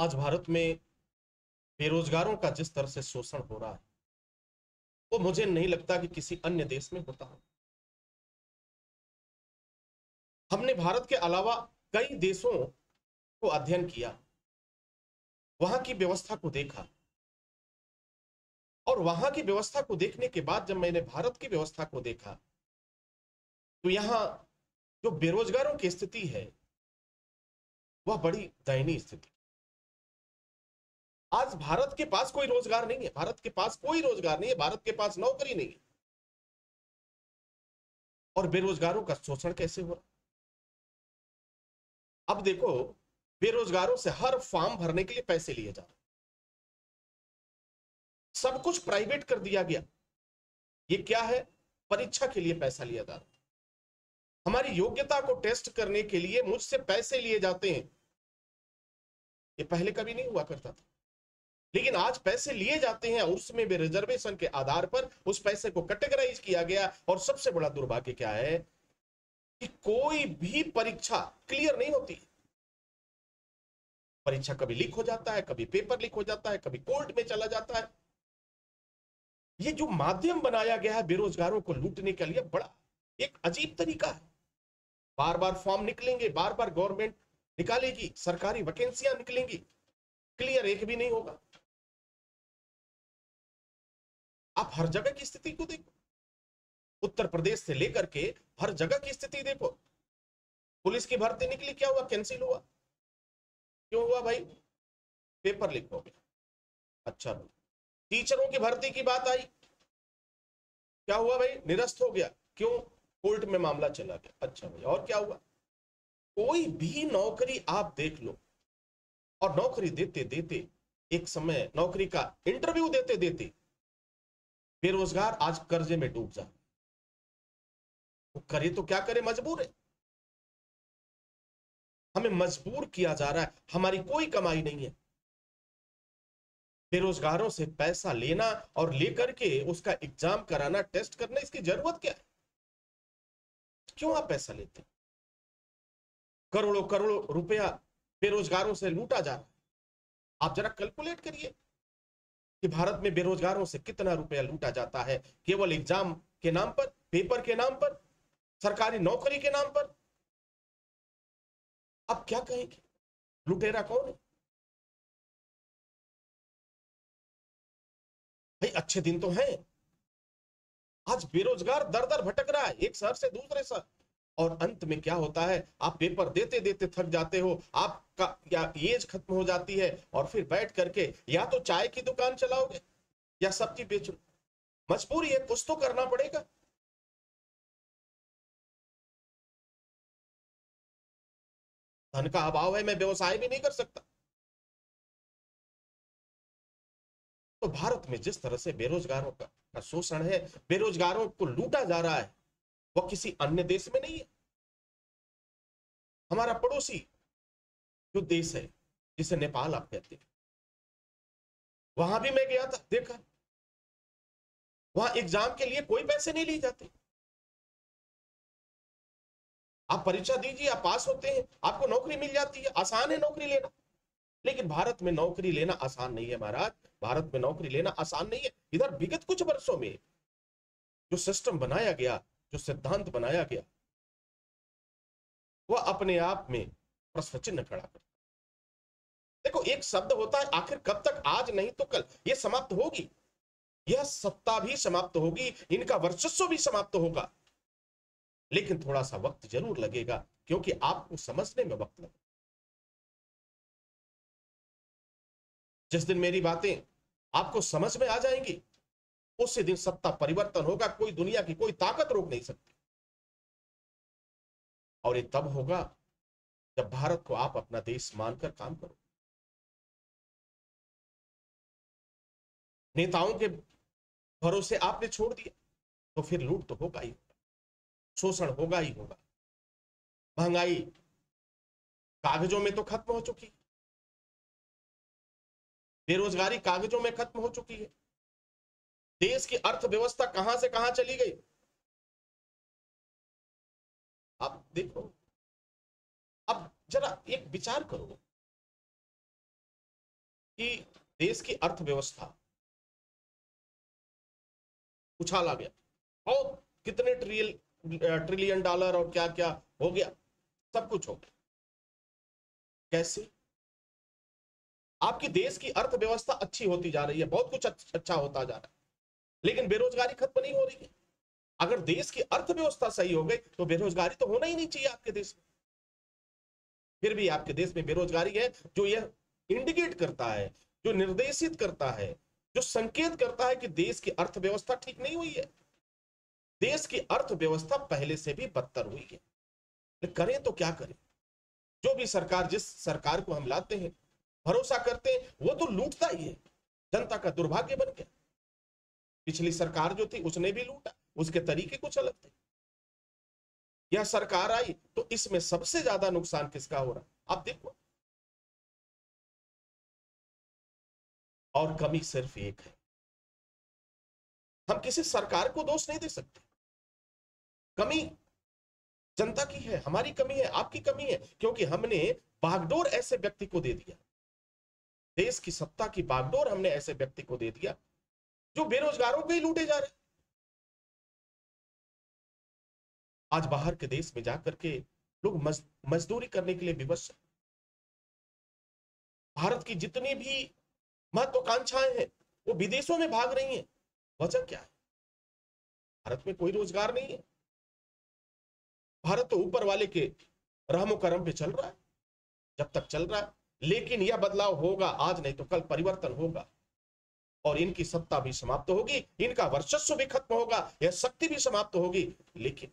आज भारत में बेरोजगारों का जिस तरह से शोषण हो रहा है वो मुझे नहीं लगता कि किसी अन्य देश में होता हो। हमने भारत के अलावा कई देशों को अध्ययन किया, वहां की व्यवस्था को देखा और वहां की व्यवस्था को देखने के बाद जब मैंने भारत की व्यवस्था को देखा तो यहां जो बेरोजगारों की स्थिति है वह बड़ी दयनीय स्थिति। आज भारत के पास कोई रोजगार नहीं है, भारत के पास कोई रोजगार नहीं है, भारत के पास नौकरी नहीं है और बेरोजगारों का शोषण कैसे हो रहा। अब देखो, बेरोजगारों से हर फॉर्म भरने के लिए पैसे लिए जा रहे, सब कुछ प्राइवेट कर दिया गया। ये क्या है? परीक्षा के लिए पैसा लिया जा रहा है, हमारी योग्यता को टेस्ट करने के लिए मुझसे पैसे लिए जाते हैं। ये पहले कभी नहीं हुआ करता था, लेकिन आज पैसे लिए जाते हैं और उसमें भी रिजर्वेशन के आधार पर उस पैसे को कैटेगराइज किया गया। और सबसे बड़ा दुर्भाग्य क्या है कि कोई भी परीक्षा क्लियर नहीं होती। परीक्षा कभी लीक हो जाता है, कभी पेपर लीक हो जाता है, कभी कोर्ट में चला जाता है। ये जो माध्यम बनाया गया है बेरोजगारों को लूटने के लिए, बड़ा एक अजीब तरीका है। बार बार फॉर्म निकलेंगे, बार बार गवर्नमेंट निकालेगी, सरकारी वैकेंसियां निकलेंगी, क्लियर एक भी नहीं होगा। आप हर जगह की स्थिति को देखो, उत्तर प्रदेश से लेकर के हर जगह की स्थिति देखो। पुलिस की भर्ती निकली, क्या हुआ? कैंसिल हुआ। क्यों हुआ भाई? पेपर लीक हो गया। अच्छा भाई, टीचरों की भर्ती की बात आई, क्या हुआ भाई? निरस्त हो गया। क्यों? कोर्ट में मामला चला गया। अच्छा भाई, और क्या हुआ? कोई भी नौकरी आप देख लो, और नौकरी देते देते एक समय नौकरी का इंटरव्यू देते देते बेरोजगार आज कर्जे में डूब जा। वो करे तो क्या करे, मजबूर है। हमें मजबूर किया जा रहा है, हमारी कोई कमाई नहीं है। बेरोजगारों से पैसा लेना और लेकर के उसका एग्जाम कराना, टेस्ट करना, इसकी जरूरत क्या है? क्यों आप पैसा लेते हैं? करोड़ों करोड़ों रुपया बेरोजगारों से लूटा जा रहा है। आप जरा कैलकुलेट करिए कि भारत में बेरोजगारों से कितना रुपया लूटा जाता है, केवल एग्जाम के नाम पर, पेपर के नाम पर, सरकारी नौकरी के नाम पर। अब क्या कहेंगे, लुटेरा कौन है? भाई अच्छे दिन तो हैं। आज बेरोजगार दर दर भटक रहा है एक शहर से दूसरे शहर, और अंत में क्या होता है? आप पेपर देते देते थक जाते हो, आपका या एज खत्म हो जाती है और फिर बैठ करके या तो चाय की दुकान चलाओगे या सब्जी बेचो। मजबूरी है, कुछ तो करना पड़ेगा। धन का अभाव है, मैं व्यवसाय भी नहीं कर सकता। तो भारत में जिस तरह से बेरोजगारों का शोषण है, बेरोजगारों को लूटा जा रहा है, वह किसी अन्य देश में नहीं है। हमारा पड़ोसी जो देश है, जिसे नेपाल आप कहते हैं, वहां भी मैं गया था, देखा। वहां एग्जाम के लिए कोई पैसे नहीं लिए जाते। आप परीक्षा दीजिए, आप पास होते हैं, आपको नौकरी मिल जाती है, आसान है नौकरी लेना। लेकिन भारत में नौकरी लेना आसान नहीं है महाराज। भारत में नौकरी लेना आसान नहीं है। इधर विगत कुछ वर्षों में जो सिस्टम बनाया गया, जो सिद्धांत बनाया गया, वह अपने आप में प्रश्न चिन्ह खड़ा कर। देखो, एक शब्द होता है, आखिर कब तक? आज नहीं तो कल यह समाप्त होगी। यह सत्ता भी समाप्त होगी, इनका वर्चस्व भी समाप्त होगा। लेकिन थोड़ा सा वक्त जरूर लगेगा, क्योंकि आपको समझने में वक्त लगेगा। जिस दिन मेरी बातें आपको समझ में आ जाएंगी, उसी दिन सत्ता परिवर्तन होगा। कोई दुनिया की कोई ताकत रोक नहीं सकती। और ये तब होगा जब भारत को आप अपना देश मानकर काम करो। नेताओं के भरोसे आपने छोड़ दिया तो फिर लूट तो होगा ही, शोषण होगा ही होगा। महंगाई कागजों में तो खत्म हो चुकी, बेरोजगारी कागजों में खत्म हो चुकी है। देश की अर्थव्यवस्था कहां से कहां चली गई, आप देखो। अब जरा एक विचार करो, कि देश की अर्थव्यवस्था उछाला गया और कितने ट्रिलियन डॉलर और क्या क्या हो गया, सब कुछ हो गया। कैसे? आपकी देश की अर्थव्यवस्था अच्छी होती जा रही है, बहुत कुछ अच्छा होता जा रहा है, लेकिन बेरोजगारी खत्म नहीं हो रही है। अगर देश की अर्थव्यवस्था सही हो गई तो बेरोजगारी तो होना ही नहीं चाहिए आपके देश में। फिर भी आपके देश में बेरोजगारी है, जो यह इंडिकेट करता है, जो निर्देशित करता है, जो संकेत करता है कि देश की अर्थव्यवस्था ठीक नहीं हुई है। देश की अर्थव्यवस्था पहले से भी बदतर हुई है। करें तो क्या करें? जो भी सरकार, जिस सरकार को हम लाते हैं, भरोसा करते हैं, वो तो लूटता ही है। जनता का दुर्भाग्य बन गया। पिछली सरकार जो थी उसने भी लूटा, उसके तरीके कुछ अलग थे। यह सरकार आई तो इसमें सबसे ज्यादा नुकसान किसका हो रहा, आप देखो। और कमी सिर्फ एक है, हम किसी सरकार को दोष नहीं दे सकते। कमी जनता की है, हमारी कमी है, आपकी कमी है, क्योंकि हमने बागडोर ऐसे व्यक्ति को दे दिया, देश की सत्ता की बागडोर हमने ऐसे व्यक्ति को दे दिया जो बेरोजगारों को ही लूटे जा रहे। आज बाहर के देश में जाकर के लोग मजदूरी करने के लिए विवश हैं। भारत की जितनी भी महत्वाकांक्षाएं हैं वो विदेशों में भाग रही हैं। वजह क्या है? भारत में कोई रोजगार नहीं है। भारत तो ऊपर वाले के रहमो करम पे चल रहा है, जब तक चल रहा है। लेकिन यह बदलाव होगा, आज नहीं तो कल परिवर्तन होगा और इनकी सत्ता भी समाप्त होगी, इनका वर्चस्व भी खत्म होगा, यह शक्ति भी समाप्त होगी। लेकिन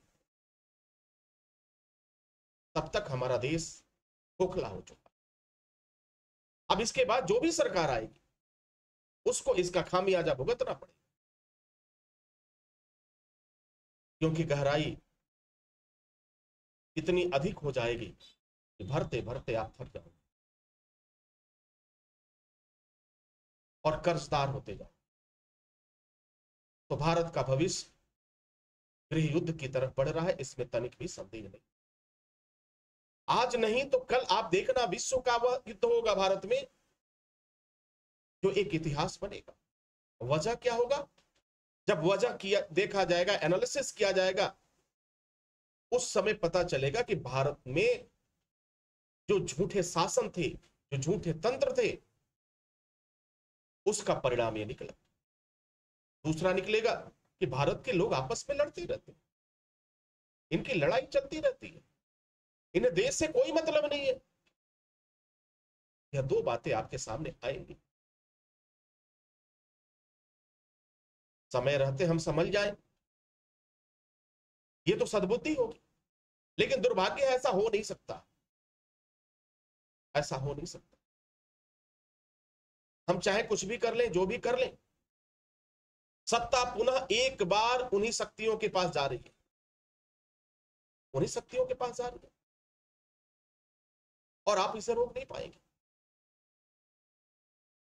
तब तक हमारा देश खोखला हो चुका। अब इसके बाद जो भी सरकार आएगी उसको इसका खामियाजा भुगतना पड़ेगा, क्योंकि गहराई इतनी अधिक हो जाएगी कि भरते भरते आप थक जाओगे और कर्जदार होते जाओ। तो भारत का भविष्य गृह युद्ध की तरफ बढ़ रहा है, इसमें तनिक भी संदेह नहीं। आज नहीं तो कल आप देखना, विश्व का वह युद्ध होगा भारत में, जो एक इतिहास बनेगा। वजह क्या होगा? जब वजह किया देखा जाएगा, एनालिसिस किया जाएगा, उस समय पता चलेगा कि भारत में जो झूठे शासन थे, जो झूठे तंत्र थे, उसका परिणाम ये निकला। दूसरा निकलेगा कि भारत के लोग आपस में लड़ते रहते हैं, इनकी लड़ाई चलती रहती है, इन्हें देश से कोई मतलब नहीं है। यह दो बातें आपके सामने आएंगी। समय रहते हम समझ जाएं, ये तो सद्बुद्धि होगी। लेकिन दुर्भाग्य ऐसा हो नहीं सकता, ऐसा हो नहीं सकता। हम चाहे कुछ भी कर लें, जो भी कर लें, सत्ता पुनः एक बार उन्हीं शक्तियों के पास जा रही है, उन्हीं शक्तियों के पास जा रही है, और आप इसे रोक नहीं पाएंगे,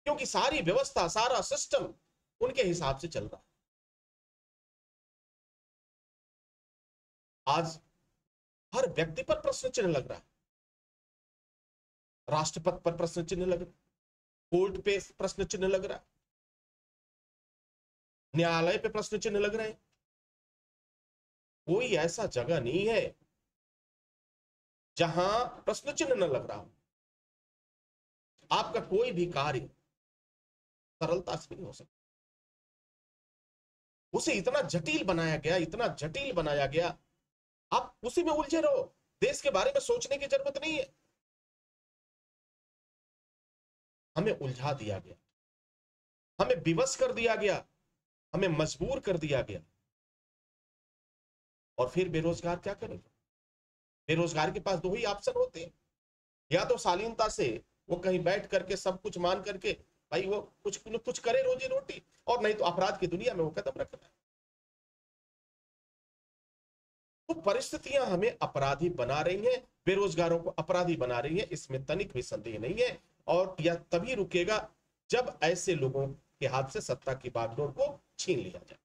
क्योंकि सारी व्यवस्था, सारा सिस्टम उनके हिसाब से चल रहा है। आज हर व्यक्ति पर प्रश्न चिन्ह लग रहा है, राष्ट्रपति पर प्रश्न चिन्ह लग रहा है, कोर्ट पे प्रश्न चिन्ह लग रहा है, न्यायालय पे प्रश्न चिन्ह लग रहे हैं। कोई ऐसा जगह नहीं है जहां प्रश्न चिन्ह न लग रहा हो। आपका कोई भी कार्य सरलता से नहीं हो सकता, उसे इतना जटिल बनाया गया, इतना जटिल बनाया गया, आप उसी में उलझे रहो। देश के बारे में सोचने की जरूरत नहीं है। हमें उलझा दिया गया, हमें विवश कर दिया गया, हमें मजबूर कर दिया गया। और फिर बेरोजगार क्या करेगा? बेरोजगार के पास दो ही ऑप्शन होते हैं, या तो शालीनता से वो कहीं बैठ करके सब कुछ मान करके भाई वो कुछ करे रोजी रोटी, और नहीं तो अपराध की दुनिया में वो कदम रखना है। तो परिस्थितियां हमें अपराधी बना रही हैं, बेरोजगारों को अपराधी बना रही है, इसमें तनिक भी संदेह नहीं है। और यह तभी रुकेगा जब ऐसे लोगों के हाथ से सत्ता की बागडोर को छीन लिया जाए।